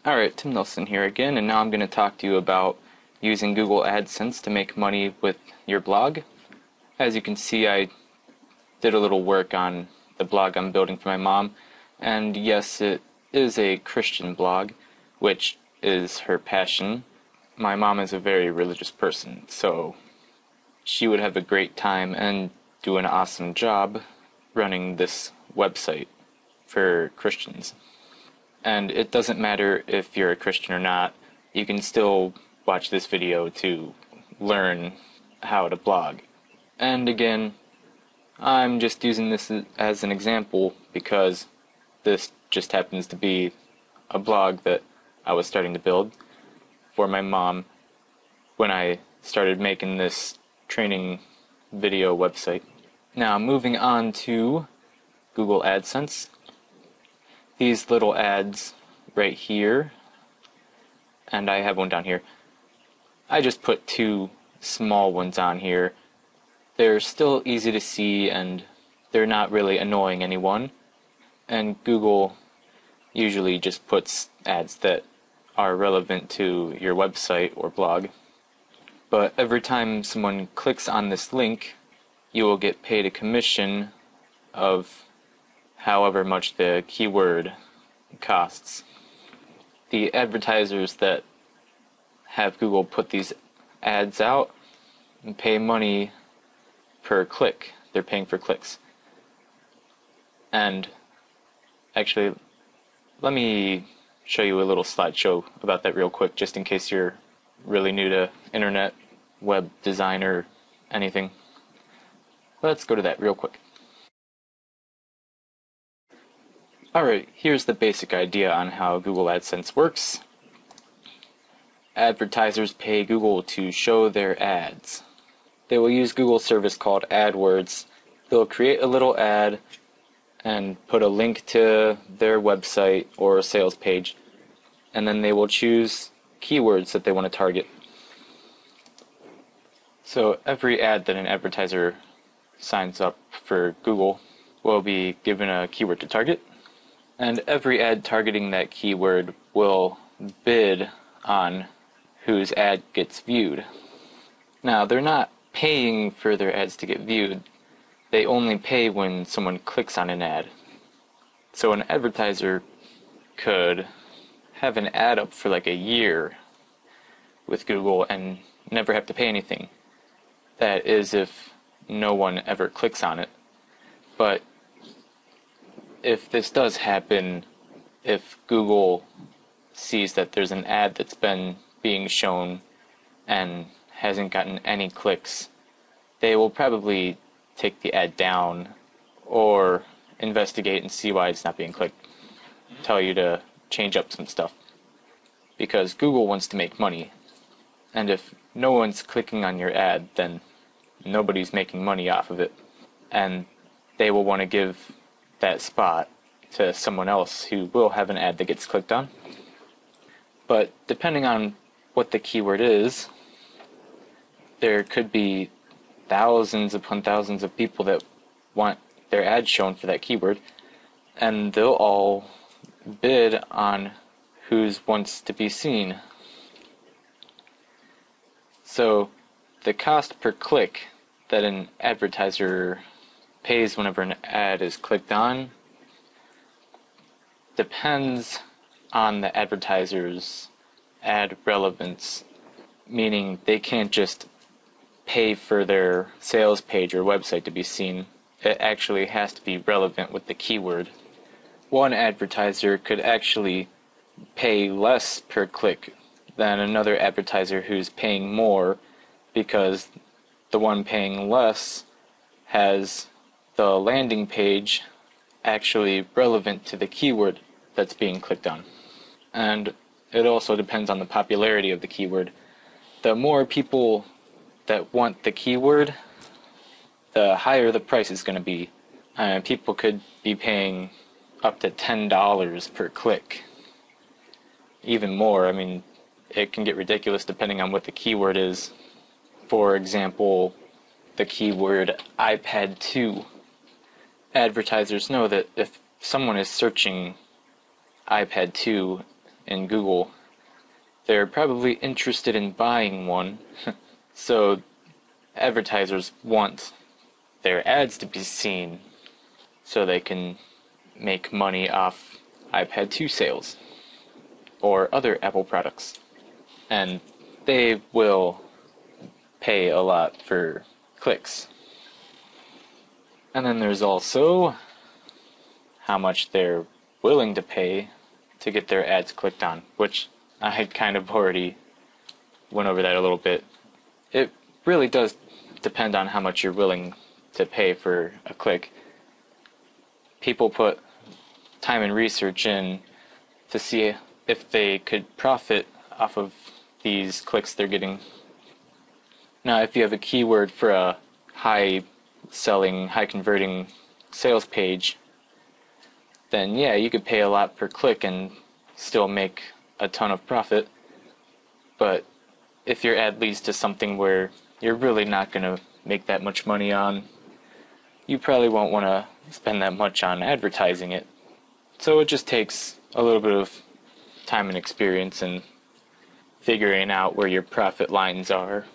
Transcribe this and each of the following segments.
Alright, Tim Nelson here again, and now I'm going to talk to you about using Google AdSense to make money with your blog. As you can see, I did a little work on the blog I'm building for my mom, and yes, it is a Christian blog, which is her passion. My mom is a very religious person, so she would have a great time and do an awesome job running this website for Christians. And it doesn't matter if you're a Christian or not, you can still watch this video to learn how to blog. And again, I'm just using this as an example because this just happens to be a blog that I was starting to build for my mom when I started making this training video website. Now moving on to Google AdSense. These little ads right here, and I have one down here. I just put two small ones on here. They're still easy to see and they're not really annoying anyone. And Google usually just puts ads that are relevant to your website or blog. But every time someone clicks on this link, you will get paid a commission of however much the keyword costs. The advertisers that have Google put these ads out pay money per click. They're paying for clicks. And actually, let me show you a little slideshow about that real quick, just in case you're really new to internet, web design, or anything. Let's go to that real quick. Alright, here's the basic idea on how Google AdSense works. Advertisers pay Google to show their ads. They will use Google's service called AdWords. They'll create a little ad and put a link to their website or a sales page, and then they will choose keywords that they want to target. So every ad that an advertiser signs up for Google will be given a keyword to target. And every ad targeting that keyword will bid on whose ad gets viewed. Now, they're not paying for their ads to get viewed. They only pay when someone clicks on an ad. So an advertiser could have an ad up for like a year with Google and never have to pay anything. That is if no one ever clicks on it. But if this does happen, if Google sees that there's an ad that's been being shown and hasn't gotten any clicks, they will probably take the ad down or investigate and see why it's not being clicked. Tell you to change up some stuff. Because Google wants to make money. And if no one's clicking on your ad, then nobody's making money off of it. And they will want to give that spot to someone else who will have an ad that gets clicked on. But depending on what the keyword is, there could be thousands upon thousands of people that want their ad shown for that keyword, and they'll all bid on whose wants to be seen. So the cost per click that an advertiser pays whenever an ad is clicked on depends on the advertiser's ad relevance, meaning they can't just pay for their sales page or website to be seen. It actually has to be relevant with the keyword. One advertiser could actually pay less per click than another advertiser who's paying more, because the one paying less has the landing page actually relevant to the keyword that's being clicked on. And it also depends on the popularity of the keyword. The more people that want the keyword, the higher the price is going to be. People could be paying up to $10 per click. Even more. I mean, it can get ridiculous depending on what the keyword is. For example, the keyword iPad 2. Advertisers know that if someone is searching iPad 2 in Google, they're probably interested in buying one. So advertisers want their ads to be seen so they can make money off iPad 2 sales or other Apple products. And they will pay a lot for clicks. And then there's also how much they're willing to pay to get their ads clicked on, which I had kind of already went over that a little bit. It really does depend on how much you're willing to pay for a click. People put time and research in to see if they could profit off of these clicks they're getting. Now, if you have a keyword for a high-selling, high-converting sales page, then yeah, you could pay a lot per click and still make a ton of profit. But if your ad leads to something where you're really not going to make that much money on, you probably won't want to spend that much on advertising it. So it just takes a little bit of time and experience and figuring out where your profit lines are.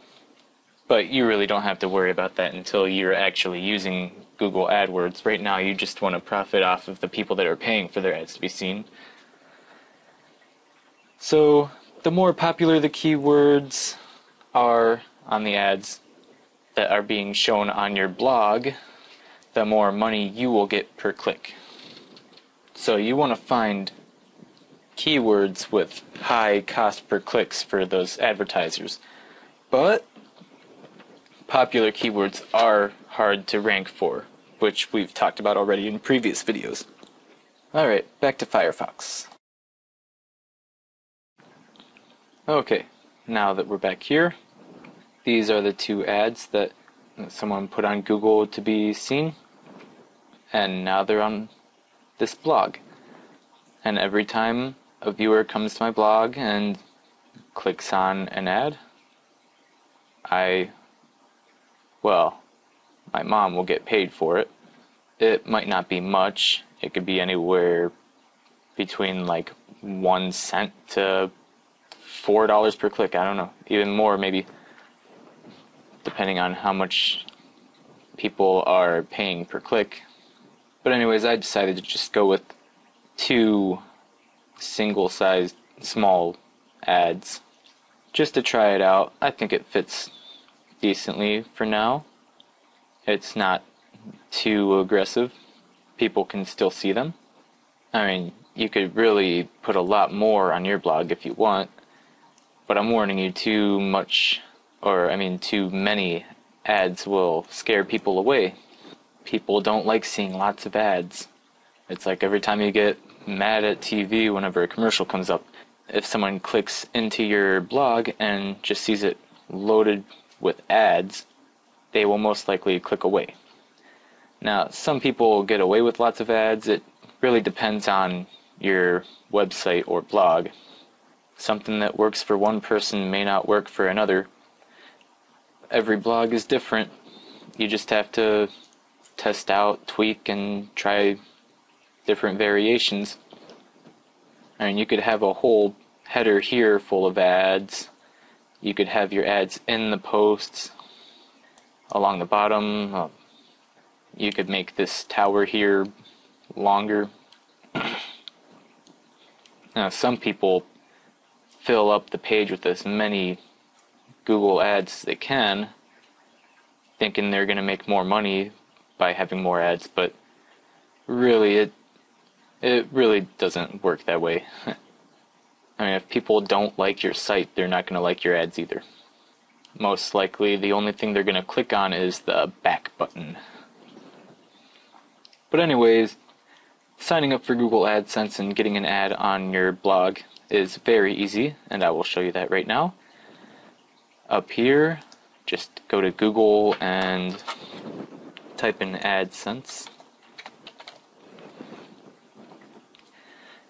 But you really don't have to worry about that until you're actually using Google AdWords. Right now, you just want to profit off of the people that are paying for their ads to be seen. So the more popular the keywords are on the ads that are being shown on your blog, the more money you will get per click. So you want to find keywords with high cost per clicks for those advertisers. But popular keywords are hard to rank for, which we've talked about already in previous videos. Alright, back to Firefox. Okay, now that we're back here, these are the two ads that someone put on Google to be seen, and now they're on this blog. And every time a viewer comes to my blog and clicks on an ad, my mom will get paid for it. It might not be much. It could be anywhere between like 1 cent to $4 per click. I don't know. Even more maybe, depending on how much people are paying per click. But anyways, I decided to just go with 2 single-sized small ads just to try it out. I think it fits decently for now. It's not too aggressive. People can still see them. I mean, you could really put a lot more on your blog if you want, but I'm warning you, too many ads will scare people away. People don't like seeing lots of ads. It's like every time you get mad at TV whenever a commercial comes up, if someone clicks into your blog and just sees it loaded with ads, they will most likely click away. Now, some people get away with lots of ads. It really depends on your website or blog. Something that works for one person may not work for another. Every blog is different. You just have to test out, tweak, and try different variations. I mean, you could have a whole header here full of ads. You could have your ads in the posts along the bottom. You could make this tower here longer. Now, some people fill up the page with as many Google ads as they can, thinking they're going to make more money by having more ads, but really it really doesn't work that way. I mean, if people don't like your site, they're not going to like your ads either. Most likely, the only thing they're going to click on is the back button. But anyways, signing up for Google AdSense and getting an ad on your blog is very easy, and I will show you that right now. Up here, just go to Google and type in AdSense.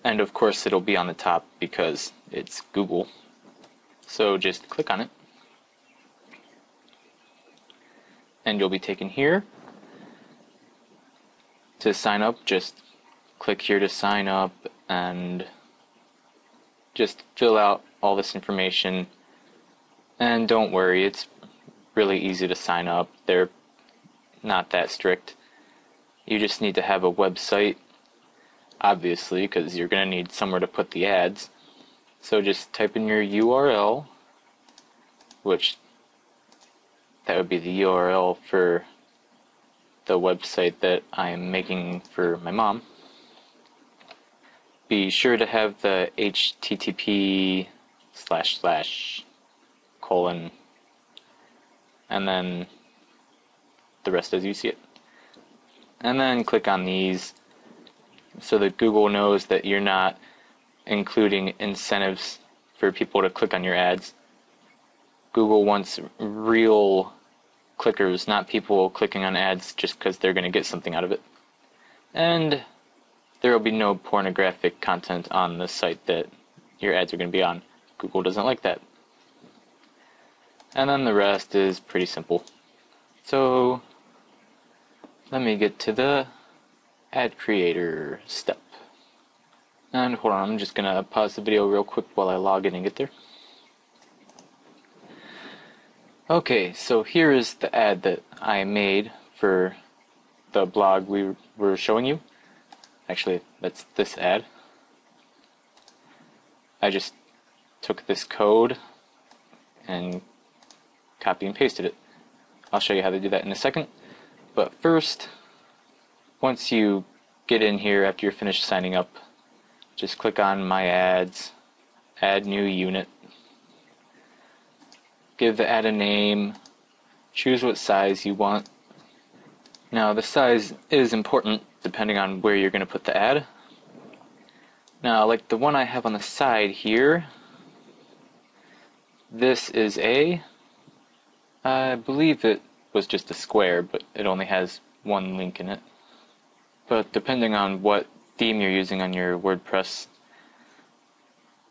And of course it'll be on the top because it's Google. So just click on it. And you'll be taken here. To sign up, just click here to sign up, and just fill out all this information, and don't worry, it's really easy to sign up. They're not that strict. You just need to have a website, obviously, because you're going to need somewhere to put the ads. So just type in your URL, which that would be the URL for the website that I am making for my mom. Be sure to have the http / and then the rest as you see it. And then click on these so that Google knows that you're not including incentives for people to click on your ads. Google wants real clickers, not people clicking on ads just because they're going to get something out of it. And there will be no pornographic content on the site that your ads are going to be on. Google doesn't like that. And then the rest is pretty simple. So let me get to the ad creator step. And hold on, I'm just going to pause the video real quick while I log in and get there. Okay, so here is the ad that I made for the blog we were showing you. Actually, that's this ad. I just took this code and copy and pasted it. I'll show you how to do that in a second. But first, once you get in here after you're finished signing up, just click on My Ads, Add New Unit. Give the ad a name, choose what size you want. Now the size is important depending on where you're going to put the ad. Now like the one I have on the side here, this is I believe it was just a square, but it only has one link in it. But depending on what theme you're using on your WordPress,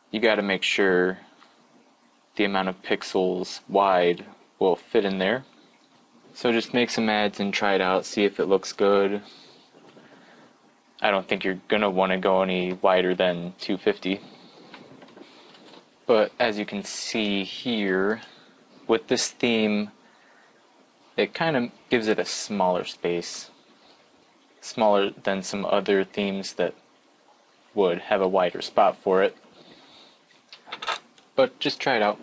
you got to make sure the amount of pixels wide will fit in there. So just make some ads and try it out, see if it looks good. I don't think you're going to want to go any wider than 250. But as you can see here, with this theme, it kind of gives it a smaller space. Smaller than some other themes that would have a wider spot for it. But just try it out.